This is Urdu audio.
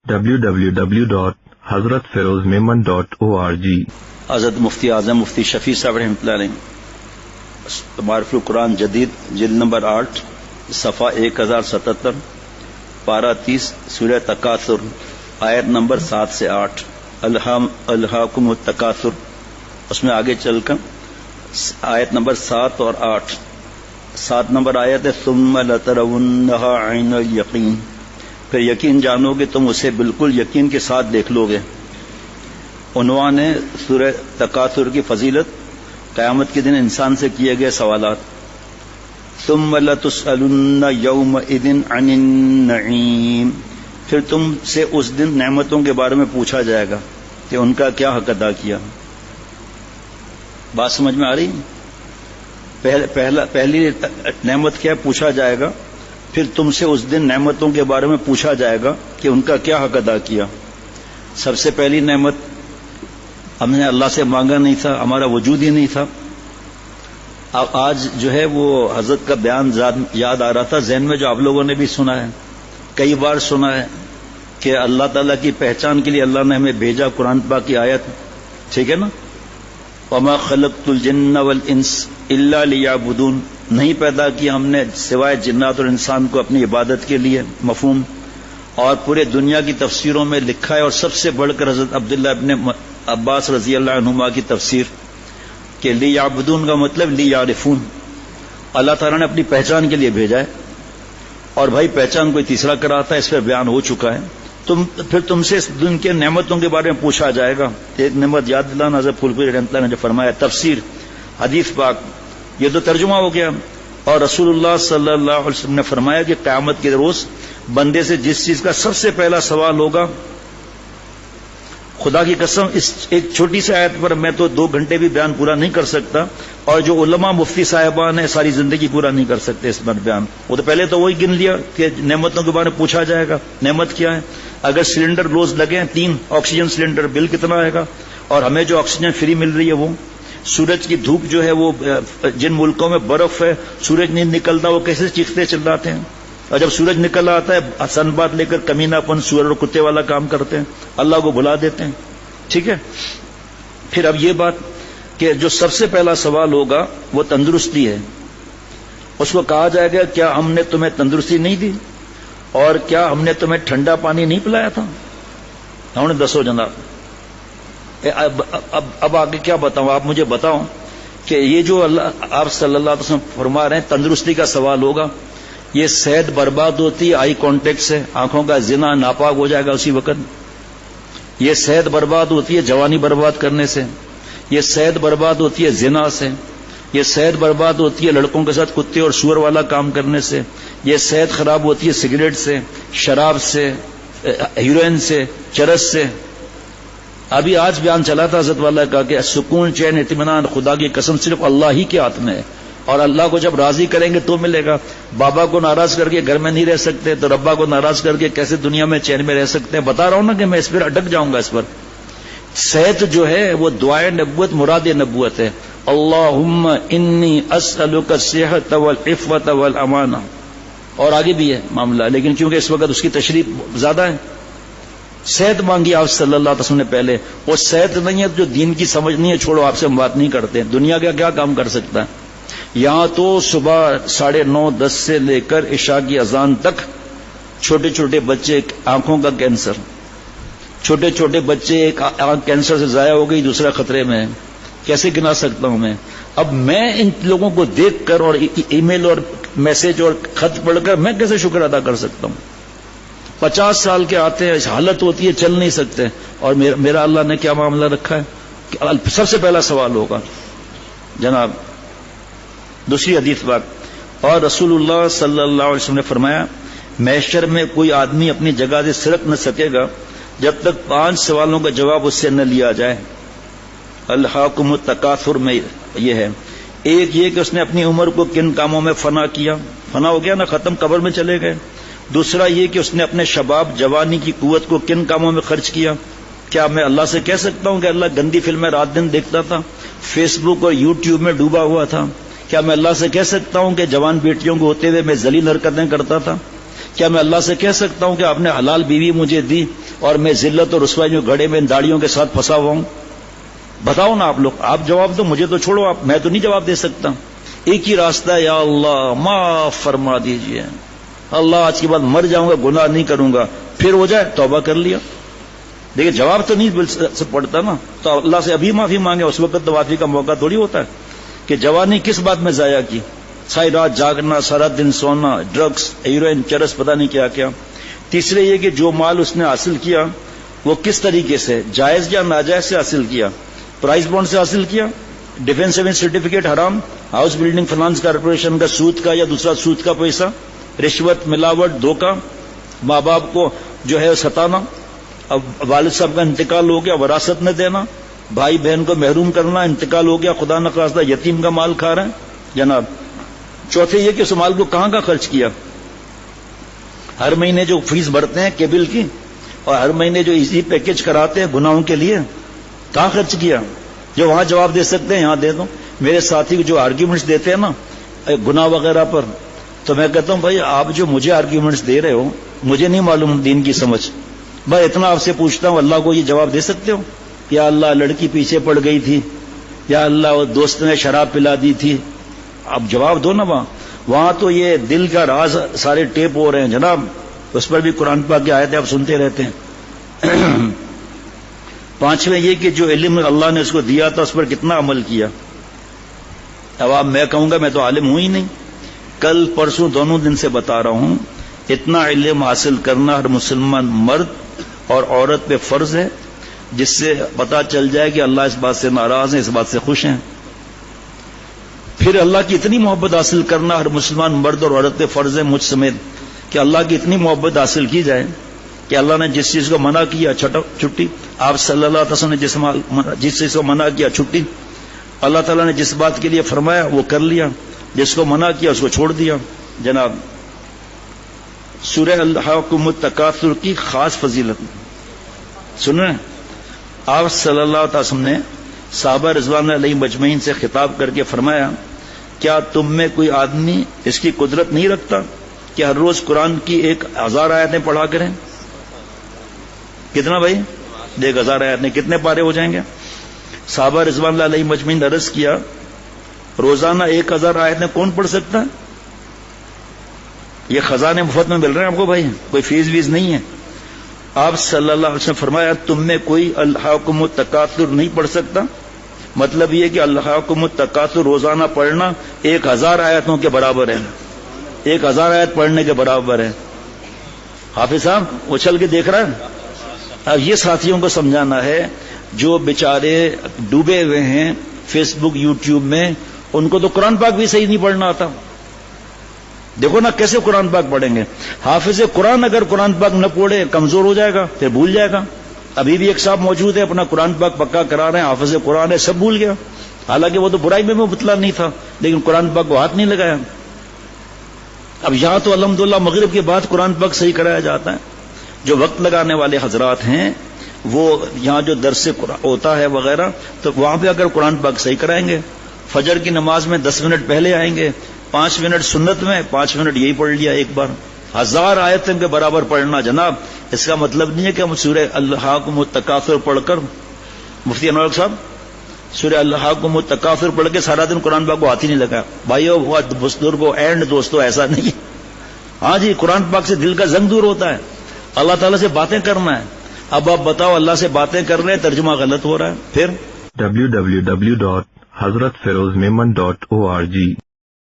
www.hazratfirozmemon.org حضرت مفتی اعظم مفتی شفیع صاحب رحمۃ اللہ علیہ معرف القرآن جدید جلد نمبر 8 صفحہ 1077 پارہ 30 سورہ تکاثر آیت نمبر 7 سے 8 الہاکم التکاثر. اس میں آگے چل کر آیت نمبر 7 اور 8. 7 نمبر آیت ہے ثم لترونها عین الیقین، پھر یقین جانو گے تم اسے بالکل یقین کے ساتھ دیکھ لو گے. عنوان ہے سورہ تکاثر کی فضیلت، قیامت کے دن انسان سے کیے گئے سوالات. ثم لتسألن یومئذ عن النعیم، پھر تم سے اس دن نعمتوں کے بارے میں پوچھا جائے گا کہ ان کا کیا حق ادا کیا. بات سمجھ میں آ رہی؟ پہلی نعمت کیا پوچھا جائے گا، پھر تم سے اس دن نعمتوں کے بارے میں پوچھا جائے گا کہ ان کا کیا حق ادا کیا. سب سے پہلی نعمت ہم نے اللہ سے مانگا نہیں تھا، ہمارا وجود ہی نہیں تھا. اب آج جو ہے وہ حضرت کا بیان یاد آ رہا تھا ذہن میں، جو آپ لوگوں نے بھی سنا ہے، کئی بار سنا ہے کہ اللہ تعالیٰ کی پہچان کے لیے اللہ نے ہمیں بھیجا. قرآن پاک کی آیت ٹھیک ہے نا، وما خلقت الجن والانس الا لیعبدون، نہیں پیدا کیا ہم نے سوائے جنات اور انسان کو اپنی عبادت کے لیے. مفہوم. اور پورے دنیا کی تفسیروں میں لکھا ہے، اور سب سے بڑھ کر حضرت عبداللہ ابن عباس رضی اللہ عنہما کی تفسیر کہ لیعبدون کا مطلب لیعرفون، اللہ تعالیٰ نے اپنی پہچان کے لیے بھیجا ہے. اور بھائی پہچان کوئی تیسرا کراتا ہے، اس پر بیان ہو چکا ہے. پھر تم سے اس دن کے نعمتوں کے بارے میں پوچھا جائے گا. ایک نعمت یاد دلانا، حضرت پھولپوری رحمۃ اللہ نے جو فرمایا تفسیر حدیث پاک، یہ تو ترجمہ ہو گیا. اور رسول اللہ صلی اللہ علیہ وسلم نے فرمایا کہ قیامت کے روز بندے سے جس چیز کا سب سے پہلا سوال ہوگا، خدا کی قسم اس ایک چھوٹی سی آیت پر میں تو 2 گھنٹے بھی بیان پورا نہیں کر سکتا، اور جو علماء مفتی صاحبان ہیں ساری زندگی پورا نہیں کر سکتے اس پر بیان. وہ تو پہلے تو وہی گن لیا کہ نعمتوں کے بارے میں پوچھا جائے گا. نعمت کیا ہے؟ اگر سلنڈر روز لگے 3 آکسیجن سلنڈر، بل کتنا آئے گا؟ اور ہمیں جو آکسیجن فری مل رہی ہے وہ سورج کی دھوپ جو ہے وہ جن ملکوں میں برف ہے، سورج نہیں نکلتا، وہ کیسے چیختے چلاتے ہیں. اور جب سورج نکل آتا ہے سن بات لے کر کمینہ پن سور اور کتے والا کام کرتے ہیں، اللہ کو بھلا دیتے ہیں. ٹھیک ہے. پھر اب یہ بات کہ جو سب سے پہلا سوال ہوگا وہ تندرستی ہے. اس کو کہا جائے گا کیا ہم نے تمہیں تندرستی نہیں دی، اور کیا ہم نے تمہیں ٹھنڈا پانی نہیں پلایا تھا؟ ہم نے دسو جناب. اب آگے کیا بتاؤں، آپ مجھے بتاؤ کہ یہ جو آپ صلی اللہ علیہ وسلم فرما رہے ہیں تندرستی کا سوال ہوگا، یہ صحت برباد ہوتی ہے آئی کانٹیکٹ سے، آنکھوں کا زنا ناپاک ہو جائے گا اسی وقت. یہ صحت برباد ہوتی ہے جوانی برباد کرنے سے، یہ صحت برباد ہوتی ہے زنا سے، یہ صحت برباد ہوتی ہے لڑکوں کے ساتھ کتے اور سور والا کام کرنے سے، یہ صحت خراب ہوتی ہے سگریٹ سے، شراب سے، ہیروئن سے، چرس سے. ابھی آج بیان چلا تھا حضرت والا کا کہ سکون چین اطمینان خدا کی قسم صرف اللہ ہی کے ہاتھ میں ہے، اور اللہ کو جب راضی کریں گے تو ملے گا. بابا کو ناراض کر کے گھر میں نہیں رہ سکتے تو ربا کو ناراض کر کے کیسے دنیا میں چین میں رہ سکتے ہیں؟ بتا رہا ہوں نا کہ میں اس پر اٹک جاؤں گا. اس پر صحت جو ہے وہ دعائے نبوت مراد نبوت ہے. اللہم انی اسألک الصحۃ والعفوۃ والامانہ، اور آگے بھی ہے معاملہ، لیکن کیونکہ اس وقت اس کی تشریح زیادہ ہے. صحت مانگی آپ صلی اللہ علیہ وسلم نے پہلے. وہ صحت نہیں ہے جو دین کی سمجھ نہیں ہے، چھوڑو آپ سے ہم بات نہیں کرتے. دنیا کا کیا کام کر سکتا ہے؟ یہاں تو صبح 9:30 10 سے لے کر عشاء کی اذان تک چھوٹے چھوٹے بچے، آنکھوں کا کینسر، چھوٹے چھوٹے بچے، ایک آنکھ کینسر سے ضائع ہو گئی، دوسرا خطرے میں ہے. کیسے گنا سکتا ہوں میں؟ اب میں ان لوگوں کو دیکھ کر اور ای میل اور میسج اور خط پڑھ کر میں کیسے شکر ادا کر سکتا ہوں؟ 50 سال کے آتے ہیں، حالت ہوتی ہے چل نہیں سکتے، اور میرا اللہ نے کیا معاملہ رکھا ہے کہ سب سے پہلا سوال ہوگا جناب. دوسری حدیث بات، اور رسول اللہ صلی اللہ علیہ وسلم نے فرمایا محشر میں کوئی آدمی اپنی جگہ سے سرک نہ سکے گا جب تک 5 سوالوں کا جواب اس سے نہ لیا جائے. الہاکم التکاثر میں یہ ہے. ایک یہ کہ اس نے اپنی عمر کو کن کاموں میں فنا کیا، فنا ہو گیا نا، ختم، قبر میں چلے گئے. دوسرا یہ کہ اس نے اپنے شباب جوانی کی قوت کو کن کاموں میں خرچ کیا. کیا میں اللہ سے کہہ سکتا ہوں کہ اللہ گندی فلمیں رات دن دیکھتا تھا، فیس بک اور یوٹیوب میں ڈوبا ہوا تھا؟ کیا میں اللہ سے کہہ سکتا ہوں کہ جوان بیٹیوں کو ہوتے ہوئے میں ذلیل حرکتیں کرتا تھا؟ کیا میں اللہ سے کہہ سکتا ہوں کہ آپ نے حلال بیوی مجھے دی اور میں ذلت اور رسوائی میں گھڑے میں ان داڑیوں کے ساتھ پھنسا ہوا ہوں؟ بتاؤ نا آپ لوگ، آپ جواب دو، مجھے تو چھوڑو، آپ میں تو نہیں جواب دے سکتا. ایک ہی راستہ ہے، یا اللہ معاف فرما دیجئے، اللہ آج کے بعد مر جاؤں گا، گناہ نہیں کروں گا، پھر ہو جائے توبہ کر لیا. دیکھیں جواب تو نہیں پڑتا نا، تو اللہ سے ابھی معافی مانگے، اس وقت تو معافی کا موقع تھوڑی ہوتا ہے. کہ جوانی کس بات میں ضائع کی، ساری رات جاگنا، سارا دن سونا، ڈرگس، ہیروئن، چرس، پتہ نہیں کیا کیا. تیسرے یہ کہ جو مال اس نے حاصل کیا وہ کس طریقے سے، جائز یا ناجائز سے حاصل کیا، پرائز بانڈ سے حاصل کیا، ڈیفینس ایونٹ سرٹیفکیٹ حرام، ہاؤس بلڈنگ فنانس کارپوریشن کا سود کا یا دوسرا سود کا پیسہ، رشوت، ملاوٹ، دھوکہ، ماں باپ کو جو ہے ستانا، اب والد صاحب کا انتقال ہو گیا وراثت نہ دینا، بھائی بہن کو محروم کرنا، انتقال ہو گیا خدا نخواستہ یتیم کا مال کھا رہے ہیں جناب. چوتھے یہ کہ اس مال کو کہاں کا خرچ کیا، ہر مہینے جو فیس بھرتے ہیں کیبل کی اور ہر مہینے جو ایزی پیکج کراتے ہیں گناہوں کے لیے، کہاں خرچ کیا؟ جو وہاں جواب دے سکتے ہیں یہاں دے دو. میرے ساتھی جو آرگیومنٹس دیتے ہیں نا گناہ وغیرہ پر، تو میں کہتا ہوں بھائی آپ جو مجھے آرگیومنٹس دے رہے ہو مجھے نہیں معلوم دین کی سمجھ، بھائی اتنا آپ سے پوچھتا ہوں اللہ کو یہ جواب دے سکتے ہو؟ یا اللہ لڑکی پیچھے پڑ گئی تھی، یا اللہ وہ دوست نے شراب پلا دی تھی، آپ جواب دو نا. وہاں تو یہ دل کا راز سارے ٹیپ ہو رہے ہیں جناب، اس پر بھی قرآن پاک کی آیتیں آپ سنتے رہتے ہیں. پانچویں یہ کہ جو علم اللہ نے اس کو دیا تھا اس پر کتنا عمل کیا. اب آپ میں کہوں گا میں تو عالم ہوں ہی نہیں، کل پرسوں دونوں دن سے بتا رہا ہوں، اتنا علم حاصل کرنا ہر مسلمان مرد اور عورت پہ فرض ہے، جس سے پتا چل جائے کہ اللہ اس بات سے ناراض ہیں، اس بات سے خوش ہیں. پھر اللہ کی اتنی محبت حاصل کرنا ہر مسلمان مرد اور عورت پہ فرض ہے، مجھ سمیت، کہ اللہ کی اتنی محبت حاصل کی جائے کہ اللہ نے جس چیز کو منع کیا چھٹی، آپ صلی اللہ علیہ وسلم نے جس چیز کو منع کیا چھٹی، اللہ تعالیٰ نے جس بات کے لیے فرمایا وہ کر لیا، جس کو منع کیا اس کو چھوڑ دیا. جناب سورہ الہاکم التکاثر کی خاص فضیلت سنیں. آپ صلی اللہ علیہ وسلم نے صحابہ رضوان علیہ مجمعین سے خطاب کر کے فرمایا، کیا تم میں کوئی آدمی اس کی قدرت نہیں رکھتا کہ ہر روز قرآن کی 1000 آیتیں پڑھا کریں؟ کتنا بھائی؟ 1000 آیتیں کتنے پارے ہو جائیں گے؟ صحابہ رضوان علیہ مجمعین نے عرض کیا روزانہ 1000 آیتیں کون پڑھ سکتا ہے؟ یہ خزانے مفت میں مل رہے ہیں آپ کو بھائی، کوئی فیس ویس نہیں ہے. آپ صلی اللہ علیہ وسلم فرمایا تم میں کوئی الہاکم التکاثر نہیں پڑھ سکتا، مطلب یہ کہ الہاکم التکاثر روزانہ پڑھنا 1000 آیتوں کے برابر ہے، 1000 آیت پڑھنے کے برابر ہے. حافظ صاحب اچھل کے دیکھ رہا ہے. اب یہ ساتھیوں کو سمجھانا ہے جو بیچارے ڈوبے ہوئے ہیں فیس بک یوٹیوب میں، ان کو تو قرآن پاک بھی صحیح نہیں پڑھنا آتا. دیکھو نا کیسے قرآن پاک پڑھیں گے. حافظ قرآن اگر قرآن پاک نہ پڑھے کمزور ہو جائے گا، پھر بھول جائے گا. ابھی بھی ایک صاحب موجود ہے اپنا قرآن پاک پکا کرا رہے ہیں، حافظ قرآن ہے، سب بھول گیا، حالانکہ وہ تو برائی میں مبتلا نہیں تھا لیکن قرآن پاک کو ہاتھ نہیں لگایا. اب یہاں تو الحمدللہ مغرب کے بعد قرآن پاک صحیح کرایا جاتا ہے. جو وقت لگانے والے حضرات ہیں وہ یہاں جو درس ہوتا ہے وغیرہ، تو وہاں پہ اگر قرآن پاک صحیح کرائیں گے، فجر کی نماز میں 10 منٹ پہلے آئیں گے، 5 منٹ سنت میں، 5 منٹ یہی پڑھ لیا ایک بار. 1000 آیتیں کے برابر پڑھنا جناب، اس کا مطلب نہیں ہے کہ ہم سورہ الہاکم التکاثر پڑھ کر، مفتی انور صاحب سورہ الہاکم التکاثر پڑھ کے سارا دن قرآن پاک کو ہاتھ ہی نہیں لگا. بھائیو بزرگوں اینڈ دوستوں ایسا نہیں. ہاں جی قرآن پاک سے دل کا زنگ دور ہوتا ہے، اللہ تعالیٰ سے باتیں کرنا ہے. اب آپ بتاؤ اللہ سے باتیں کر رہے ہیں ترجمہ غلط ہو رہا ہے. پھر www.hazratfirozmemon.org